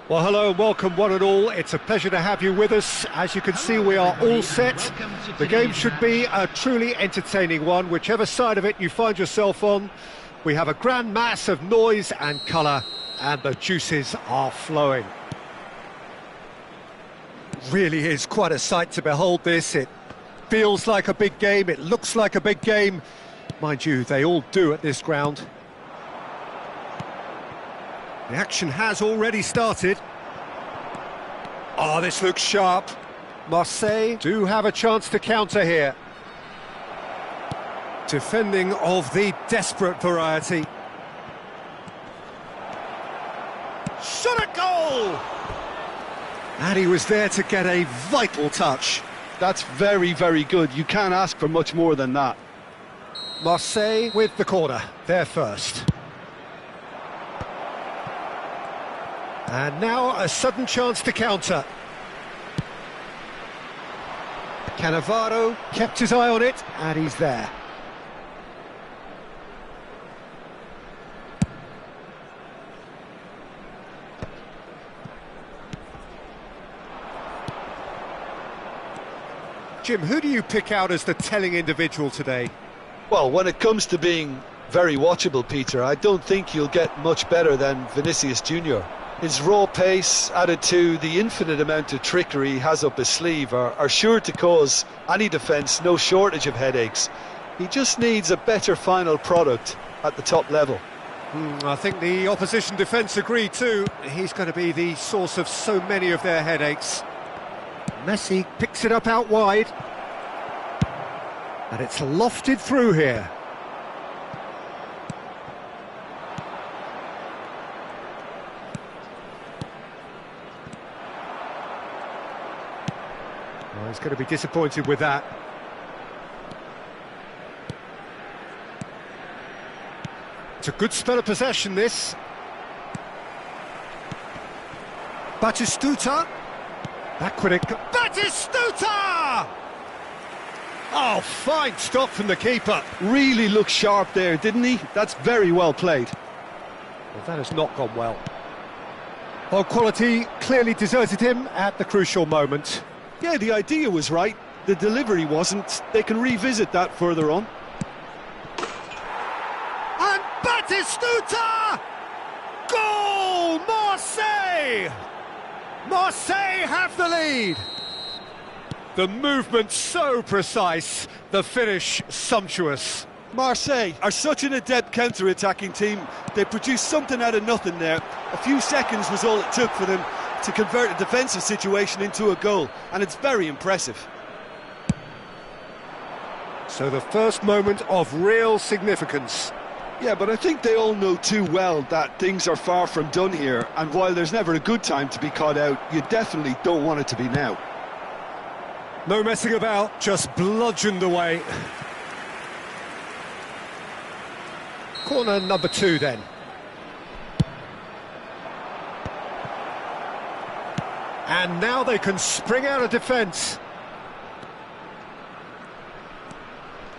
Well, hello and welcome one and all. It's a pleasure to have you with us. As you can see, we are all set. The game should be a truly entertaining one, whichever side of it you find yourself on. We have a grand mass of noise and colour, and the juices are flowing. Really is quite a sight to behold this. It feels like a big game, it looks like a big game. Mind you, they all do at this ground. The action has already started. Oh, this looks sharp. Marseille do have a chance to counter here. Defending of the desperate variety. Shot at goal! And he was there to get a vital touch. That's very, very good. You can't ask for much more than that. Marseille with the corner, there first. And now a sudden chance to counter. Cannavaro kept his eye on it, and he's there. Jim, who do you pick out as the telling individual today? Well, when it comes to being very watchable, Peter, I don't think you'll get much better than Vinicius Junior. His raw pace, added to the infinite amount of trickery he has up his sleeve, are sure to cause any defence no shortage of headaches. He just needs a better final product at the top level. I think the opposition defence agree too. He's going to be the source of so many of their headaches. Messi picks it up out wide. And it's lofted through here. Well, he's going to be disappointed with that. It's a good spell of possession, this. Batistuta. Backward. Batistuta! Oh, fine stop from the keeper. Really looked sharp there, didn't he? That's very well played. Well, that has not gone well. Well, quality clearly deserted him at the crucial moment. Yeah, the idea was right. The delivery wasn't. They can revisit that further on. And Batistuta! Goal! Marseille! Marseille have the lead. The movement so precise, the finish sumptuous. Marseille are such an adept counter-attacking team. They produced something out of nothing there. A few seconds was all it took for them to convert a defensive situation into a goal, and it's very impressive. So the first moment of real significance. Yeah, but I think they all know too well that things are far from done here, and while there's never a good time to be caught out, you definitely don't want it to be now. No messing about, just bludgeoned away. Corner number 2 then. And now they can spring out of defence.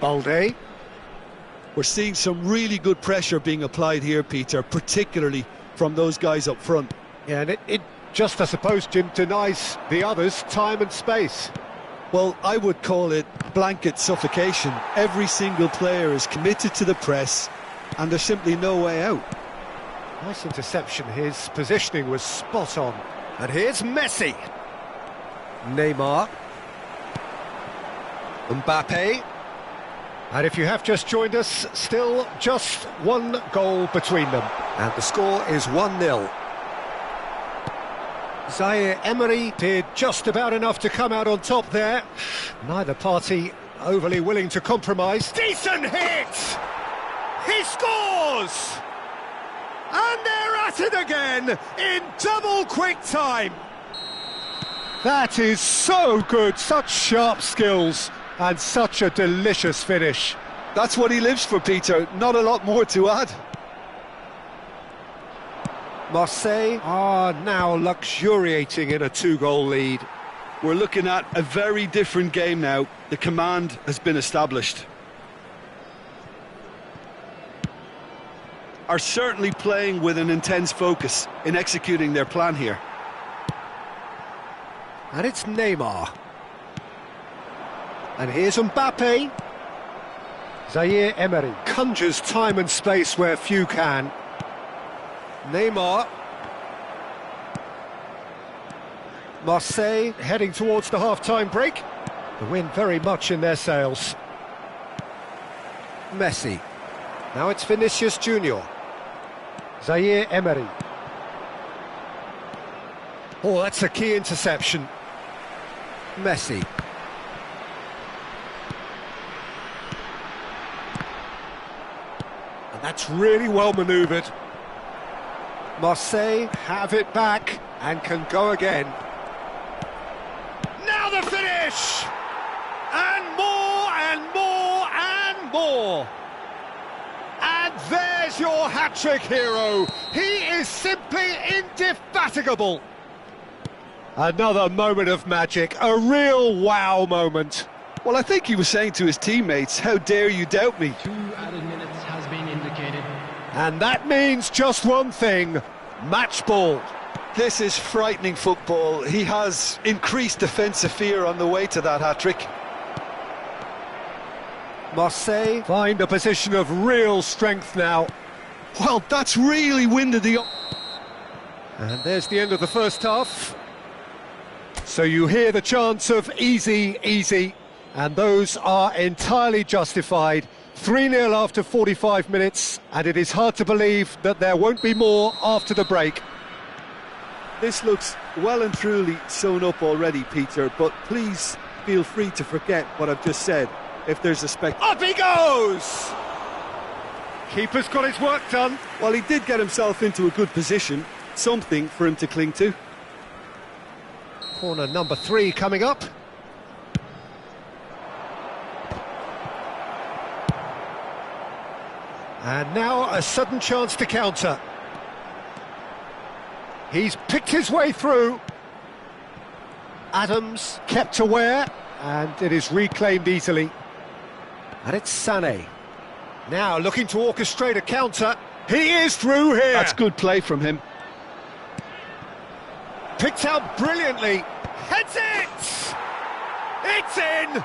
Balde. We're seeing some really good pressure being applied here, Peter, particularly from those guys up front. Yeah, and it just, I suppose, Jim, denies the others time and space. Well, I would call it blanket suffocation. Every single player is committed to the press, and there's simply no way out. Nice interception. His positioning was spot on. And here's Messi. Neymar. Mbappe. And if you have just joined us, still just one goal between them. And the score is 1-0. Zaire Emery did just about enough to come out on top there. Neither party overly willing to compromise. Decent hit! He scores! And they're at it again in double quick time. That is so good, such sharp skills and such a delicious finish. That's what he lives for, Peter. Not a lot more to add. Marseille are now luxuriating in a 2-goal lead. We're looking at a very different game now. The command has been established. Are certainly playing with an intense focus in executing their plan here. And it's Neymar. And here's Mbappe. Zaire Emery conjures time and space where few can. Neymar. Marseille heading towards the half-time break. The wind very much in their sails. Messi. Now it's Vinicius Junior. Zaire Emery. Oh, that's a key interception. Messi. And that's really well manoeuvred. Marseille have it back and can go again. Now the finish! And more and more and more. And there's your hat-trick hero. He is simply indefatigable. Another moment of magic, a real wow moment. Well, I think he was saying to his teammates, how dare you doubt me? 2 added minutes has been indicated. And that means just one thing, match ball. This is frightening football. He has increased defensive fear on the way to that hat-trick. Marseille find a position of real strength now. Well, that's really winded the... And there's the end of the first half. So you hear the chants of easy, easy, and those are entirely justified. 3-0 after 45 minutes, and it is hard to believe that there won't be more after the break. This looks well and truly sewn up already, Peter, but please feel free to forget what I've just said if there's a spec... Up he goes! Keeper's got his work done. Well, he did get himself into a good position, something for him to cling to. Corner number 3 coming up. And now a sudden chance to counter. He's picked his way through. Adams kept aware, and it is reclaimed easily. And it's Sané. Now looking to orchestrate a counter. He is through here. That's good play from him. Picked out brilliantly. Heads it! It's in!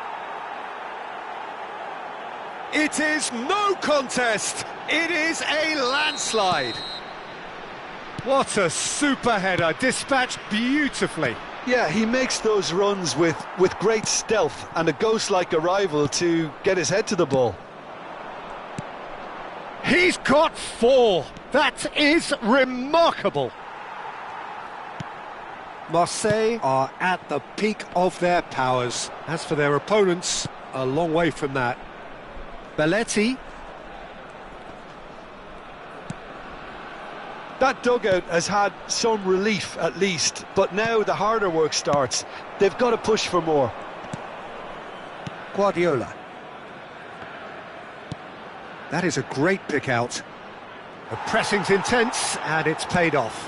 It is no contest. It is a landslide. What a super header, dispatched beautifully. Yeah, he makes those runs with great stealth and a ghost-like arrival to get his head to the ball. He's got 4. That is remarkable. Marseille are at the peak of their powers. As for their opponents, a long way from that. Belletti. That dugout has had some relief at least, but now the harder work starts. They've got to push for more. Guardiola. That is a great pick out. The pressing's intense and it's paid off.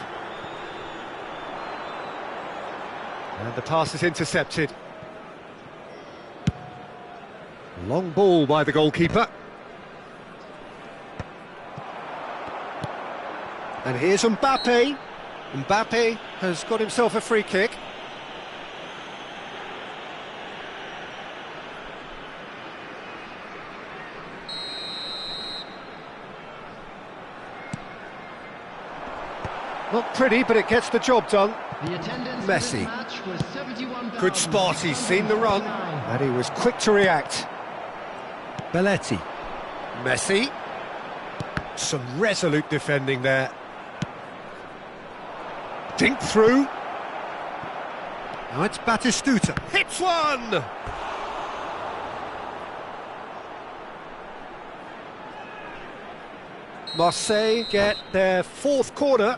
And the pass is intercepted. Long ball by the goalkeeper. And here's Mbappe. Mbappe has got himself a free kick. Not pretty, but it gets the job done. Messi. Good spot, he's seen the run, and he was quick to react. Belletti. Messi. Some resolute defending there. Dink through. Now it's Batistuta. Hits one! Marseille get their 4th corner.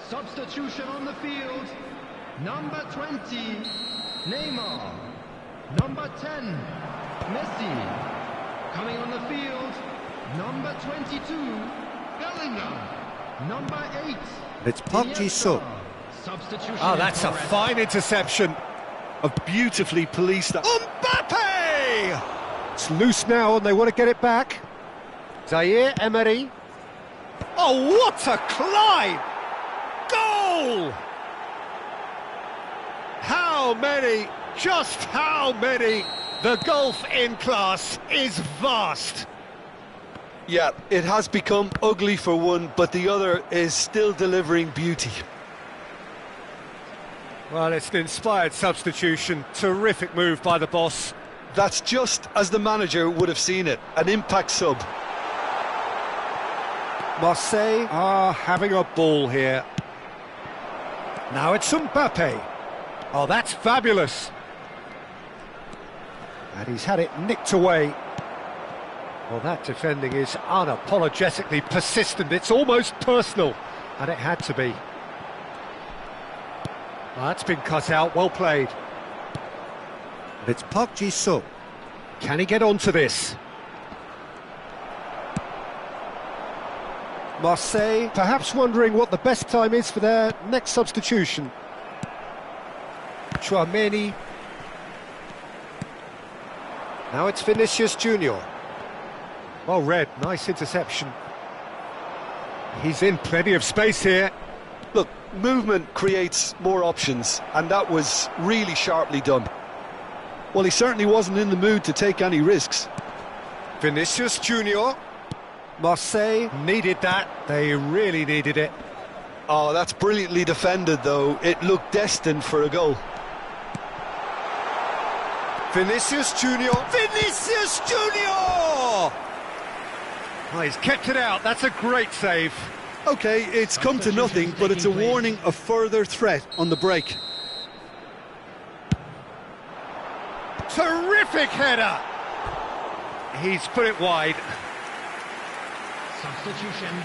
Substitution on the field. Number 20, Neymar. Number 10, Messi. Coming on the field, number 22, Bellingham. Number 8, It's Park Ji-suk. Substitution. Oh, that's a fine interception. A beautifully policed... Mbappe! It's loose now and they want to get it back. Zaire Emery. Oh, what a climb! Goal! How many? Just how many? The gulf in class is vast. Yeah, it has become ugly for one, but the other is still delivering beauty. Well, it's an inspired substitution. Terrific move by the boss. That's just as the manager would have seen it, an impact sub. Marseille are having a ball here. Now it's Mbappe. Oh, that's fabulous. And he's had it nicked away. Well, that defending is unapologetically persistent. It's almost personal, and it had to be. Well, that's been cut out, well played. And it's Park Ji-sung. Can he get onto this? Marseille perhaps wondering what the best time is for their next substitution. Chouameni. Now it's Vinicius Junior. Well read, nice interception. He's in plenty of space here. Look, movement creates more options, and that was really sharply done. Well, he certainly wasn't in the mood to take any risks. Vinicius Junior. Marseille needed that, they really needed it. Oh, that's brilliantly defended, though. It looked destined for a goal. Vinicius Junior. Vinicius Junior! Oh, he's kept it out, that's a great save. OK, it's come to nothing, but it's a warning of further threat on the break. Terrific header! He's put it wide. Substitution.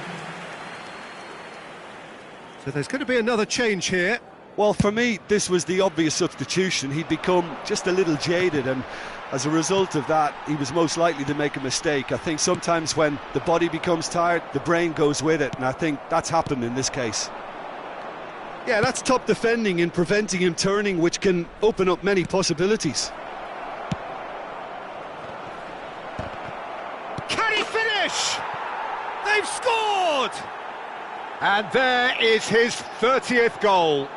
So there's going to be another change here. Well, for me, this was the obvious substitution. He'd become just a little jaded, and as a result of that, he was most likely to make a mistake. I think sometimes when the body becomes tired, the brain goes with it, and I think that's happened in this case. Yeah, that's top defending in preventing him turning, which can open up many possibilities. Can he finish? They've scored! And there is his 30th goal.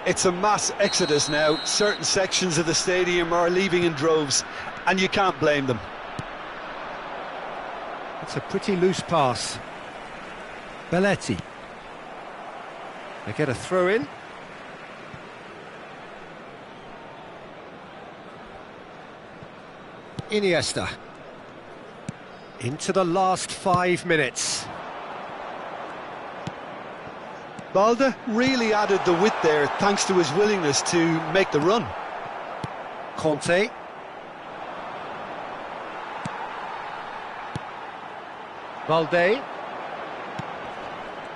It's a mass exodus now. Certain sections of the stadium are leaving in droves, and you can't blame them. It's a pretty loose pass. Belletti. They get a throw in. Iniesta. Into the last 5 minutes. Balde really added the width there thanks to his willingness to make the run. Conte. Valde.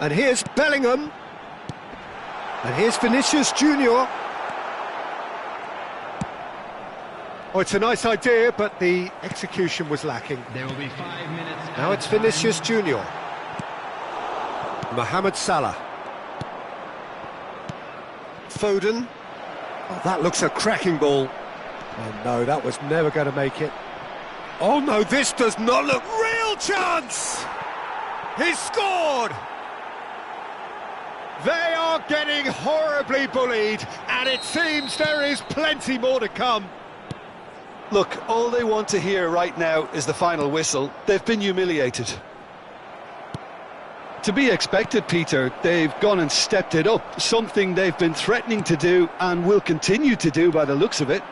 And here's Bellingham. And here's Vinicius Junior. Oh, it's a nice idea, but the execution was lacking. There will be 5 minutes. Now it's Vinicius Junior. Mohamed Salah. Foden. Oh, that looks a cracking ball. Oh no, that was never going to make it. Oh no, this does not look... Real chance! He's scored! They are getting horribly bullied, and it seems there is plenty more to come. Look, all they want to hear right now is the final whistle. They've been humiliated. To be expected, Peter. They've gone and stepped it up, something they've been threatening to do and will continue to do by the looks of it.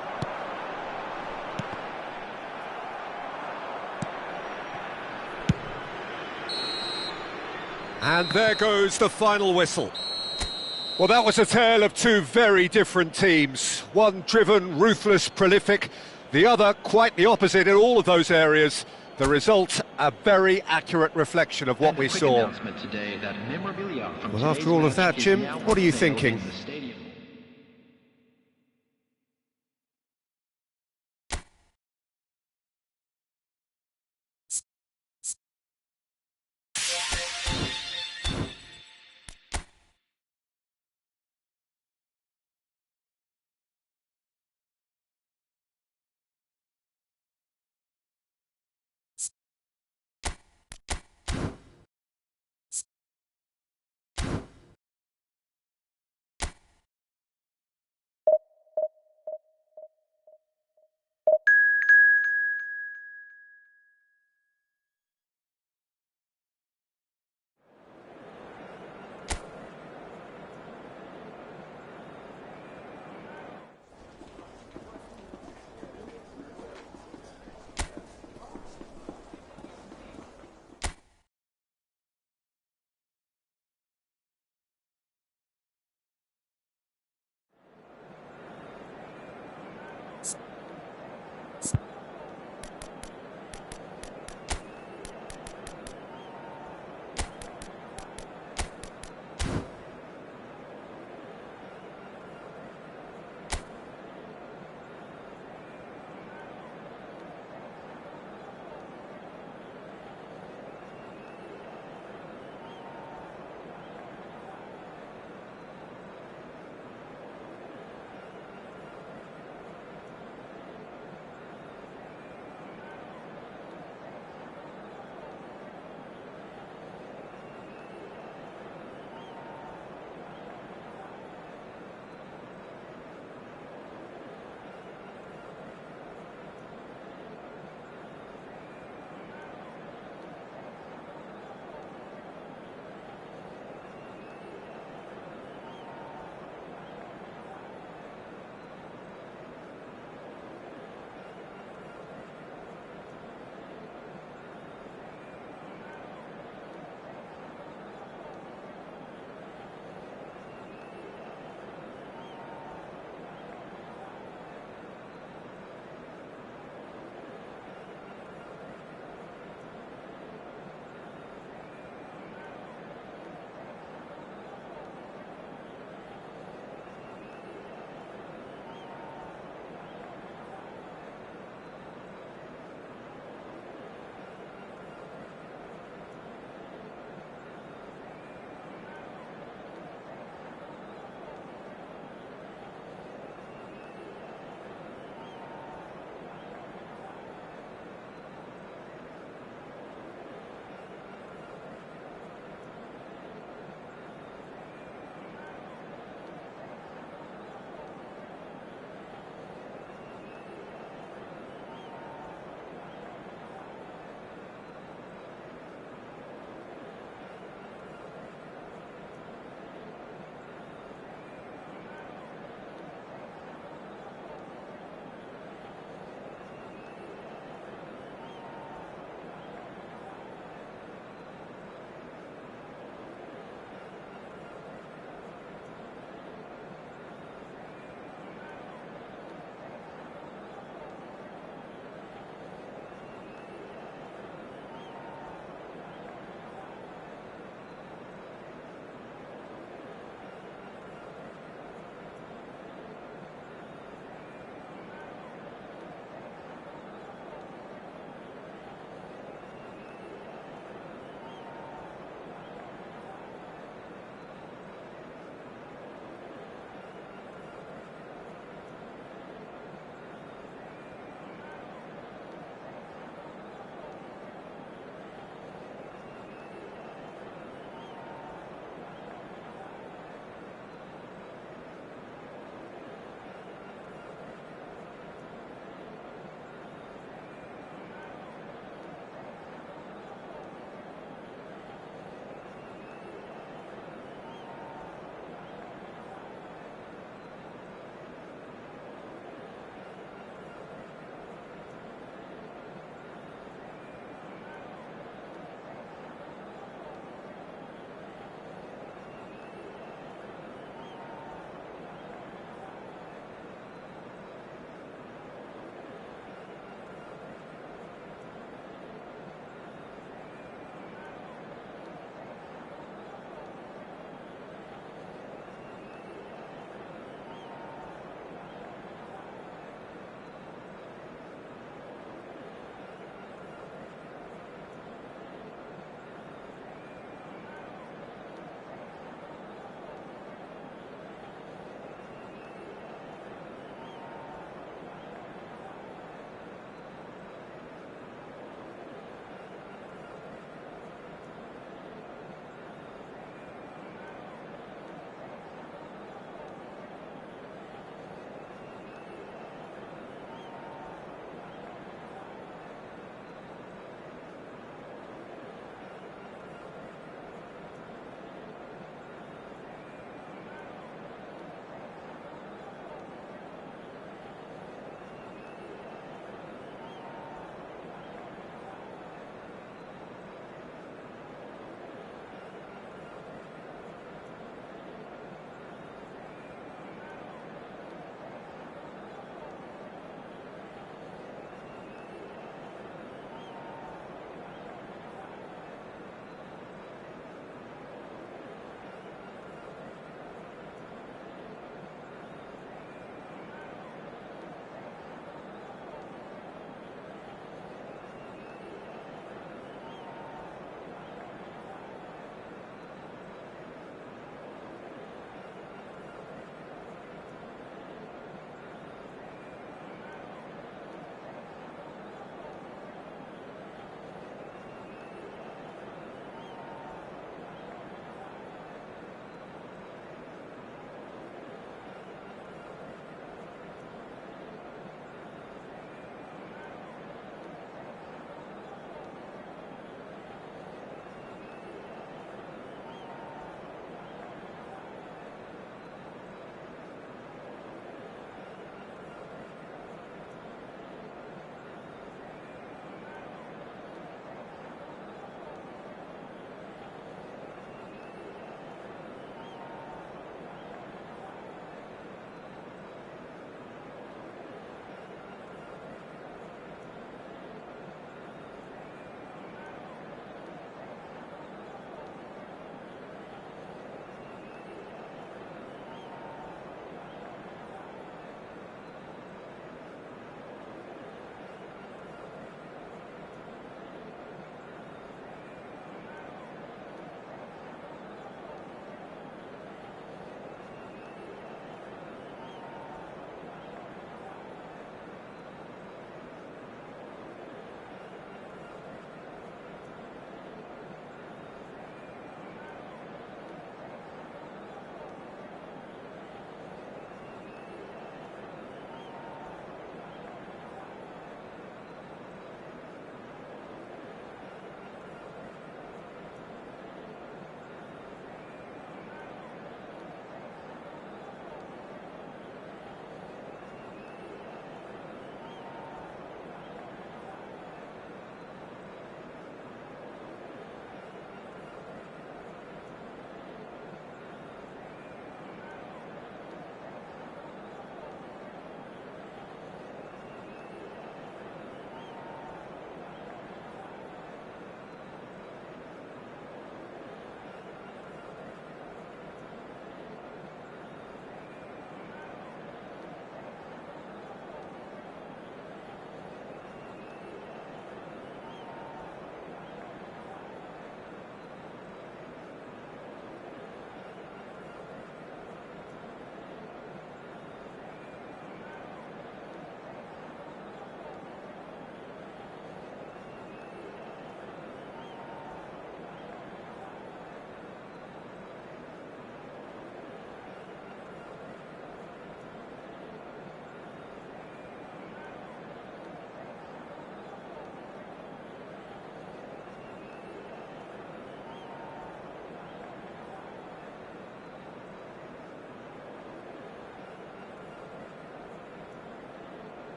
And there goes the final whistle. Well, that was a tale of two very different teams. One driven, ruthless, prolific. The other quite the opposite in all of those areas. The result, a very accurate reflection of what we saw. Well, after all of that, Jim, what are you thinking?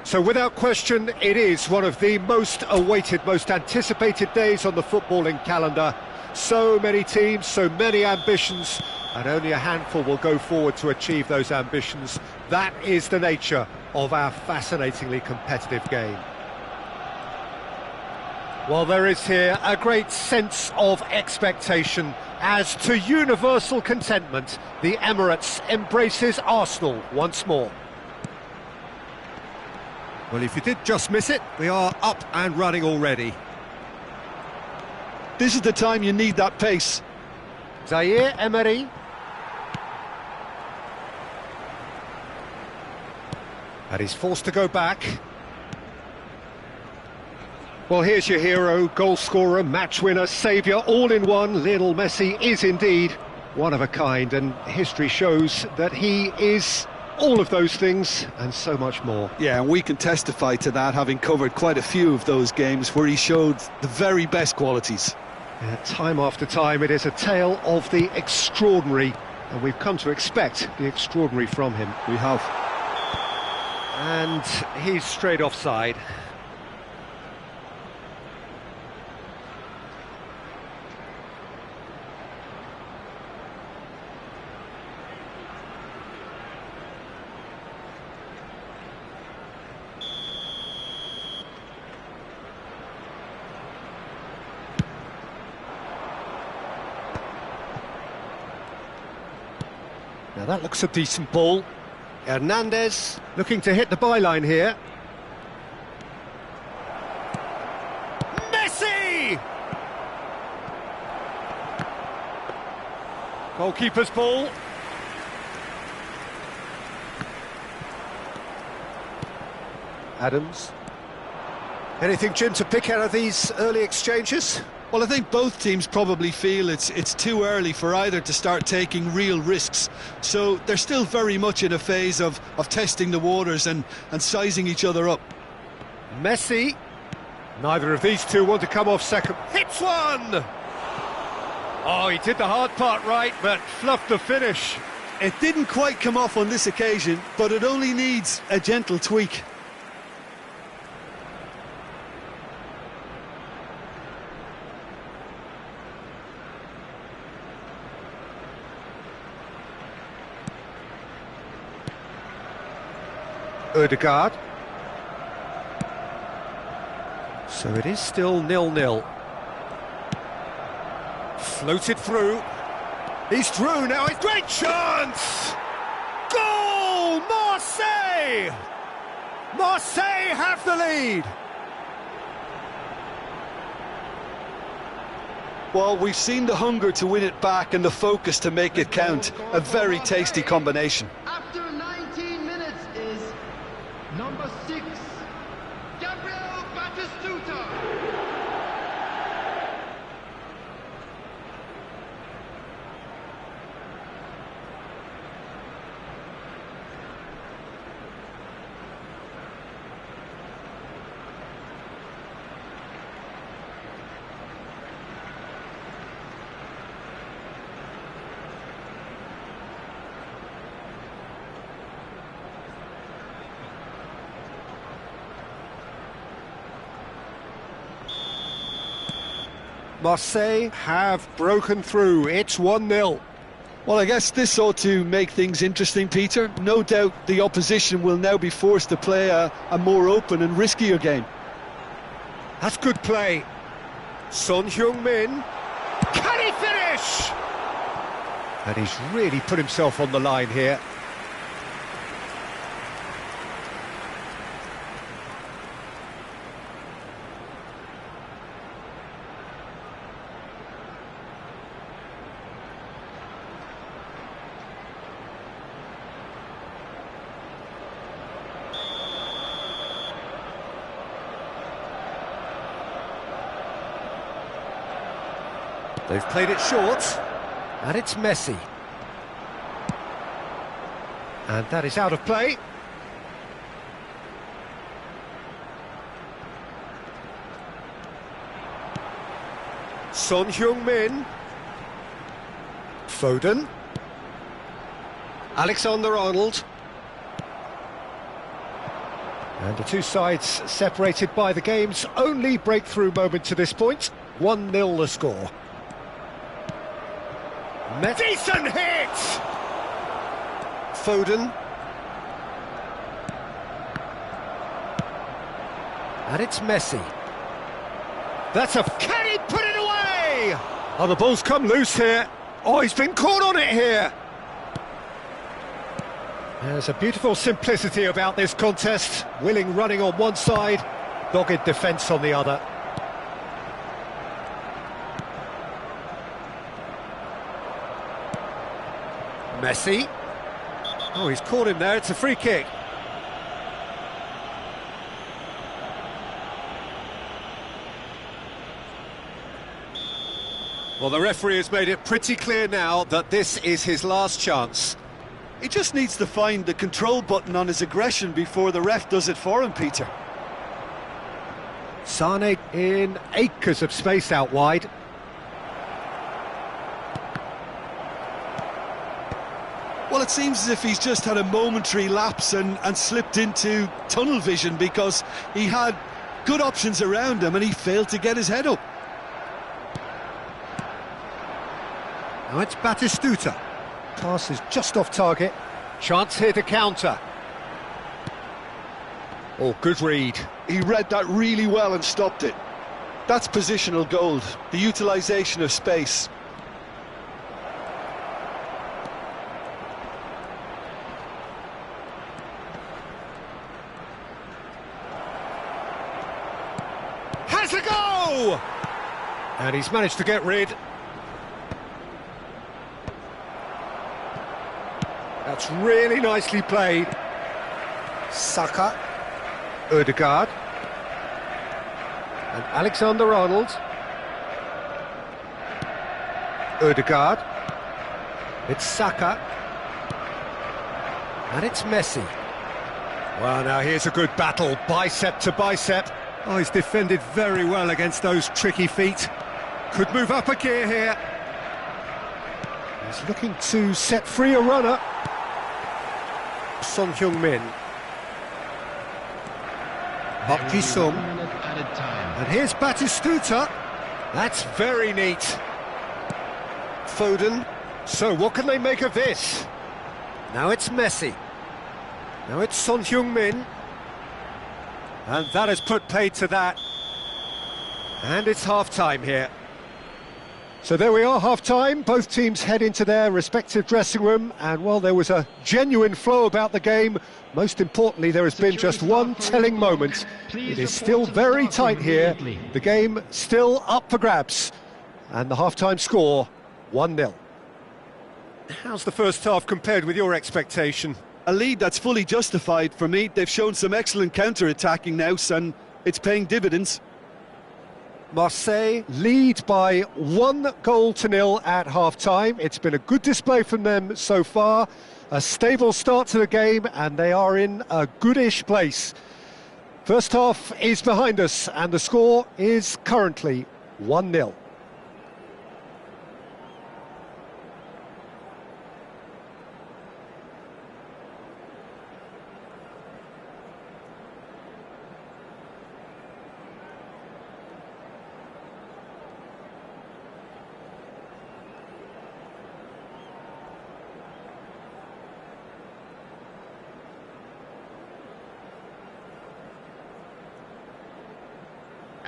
So without question, it is one of the most awaited, most anticipated days on the footballing calendar. So many teams, so many ambitions, and only a handful will go forward to achieve those ambitions. That is the nature of our fascinatingly competitive game. Well, there is here a great sense of expectation as to universal contentment. The Emirates embraces Arsenal once more. Well, if you did just miss it, we are up and running already. This is the time you need that pace. Zaire Emery. And he's forced to go back. Well, here's your hero, goal scorer, match winner, saviour, all in one. Lionel Messi is indeed one of a kind, and history shows that he is all of those things and so much more. Yeah, and we can testify to that, having covered quite a few of those games where he showed the very best qualities. Yeah, time after time, it is a tale of the extraordinary, and we've come to expect the extraordinary from him. We have. And he's straight offside. Now that looks a decent ball. Hernandez looking to hit the byline here. Messi! Goalkeeper's ball. Adams. Anything, Jim, to pick out of these early exchanges? Well, I think both teams probably feel it's too early for either to start taking real risks. So they're still very much in a phase of testing the waters and sizing each other up. Messi. Neither of these two want to come off second. Hits one! Oh, he did the hard part right, but fluffed the finish. It didn't quite come off on this occasion, but it only needs a gentle tweak. Odegaard. So it is still 0-0. Floated through. He's through now. It's great chance! Goal! Marseille! Marseille have the lead. Well, we've seen the hunger to win it back and the focus to make it count. A very tasty combination. After 19 minutes is number 6, Gabriel Batistuta. Marseille have broken through. It's 1-0. Well, I guess this ought to make things interesting, Peter. No doubt the opposition will now be forced to play a more open and riskier game. That's good play. Son Heung-min. Can he finish? And he's really put himself on the line here. They've played it short, and it's Messi. And that is out of play. Son Heung-min. Foden. Alexander-Arnold. And the two sides separated by the game's only breakthrough moment to this point. 1-0 the score. Decent hit! Foden. And it's Messi. That's a... Can he put it away? Oh, the ball's come loose here. Oh, he's been caught on it here. There's a beautiful simplicity about this contest. Willing running on one side, dogged defence on the other. Messi. Oh, he's caught him there. It's a free kick. Well, the referee has made it pretty clear now that this is his last chance. He just needs to find the control button on his aggression before the ref does it for him, Peter. Sane in acres of space out wide. Well, it seems as if he's just had a momentary lapse and slipped into tunnel vision, because he had good options around him and he failed to get his head up. Now it's Batistuta. Pass is just off target. Chance here to counter. Oh, good read. He read that really well and stopped it. That's positional gold, the utilisation of space. Has a go! And he's managed to get rid. That's really nicely played. Saka, Ødegaard, and Alexander-Arnold. Ødegaard. It's Saka. And it's Messi. Well, now here's a good battle, bicep to bicep. Oh, he's defended very well against those tricky feet. Could move up a gear here. He's looking to set free a runner. Son Heung-min. Park Ji-sung. And here's Batistuta. That's very neat. Foden. So what can they make of this? Now it's Messi. Now it's Son Heung-min. And that has put paid to that. And it's half-time here. So there we are, half-time. Both teams head into their respective dressing room, and while there was a genuine flow about the game, most importantly there has been just one telling moment. It is still very tight here, the game still up for grabs, and the half-time score, 1-0. How's the first half compared with your expectation? A lead that's fully justified for me. They've shown some excellent counter-attacking now, and it's paying dividends. Marseille lead by 1-0 at half-time. It's been a good display from them so far, a stable start to the game, and they are in a goodish place. First half is behind us, and the score is currently 1-0.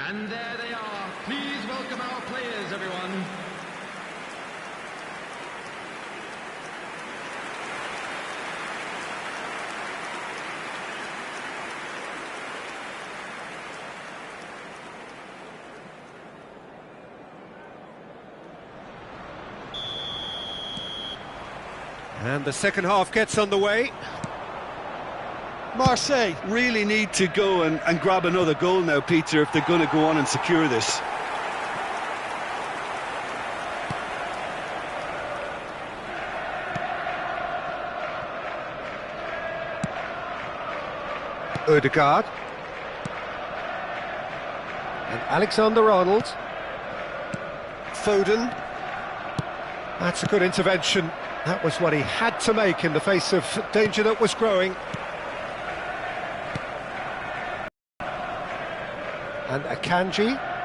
And there they are. Please welcome our players, everyone. And the second half gets underway. Marseille really need to go and grab another goal now, Peter, if they're going to go on and secure this. Ødegaard. And Alexander-Arnold. Foden. That's a good intervention. That was what he had to make in the face of danger that was growing. And Akanji.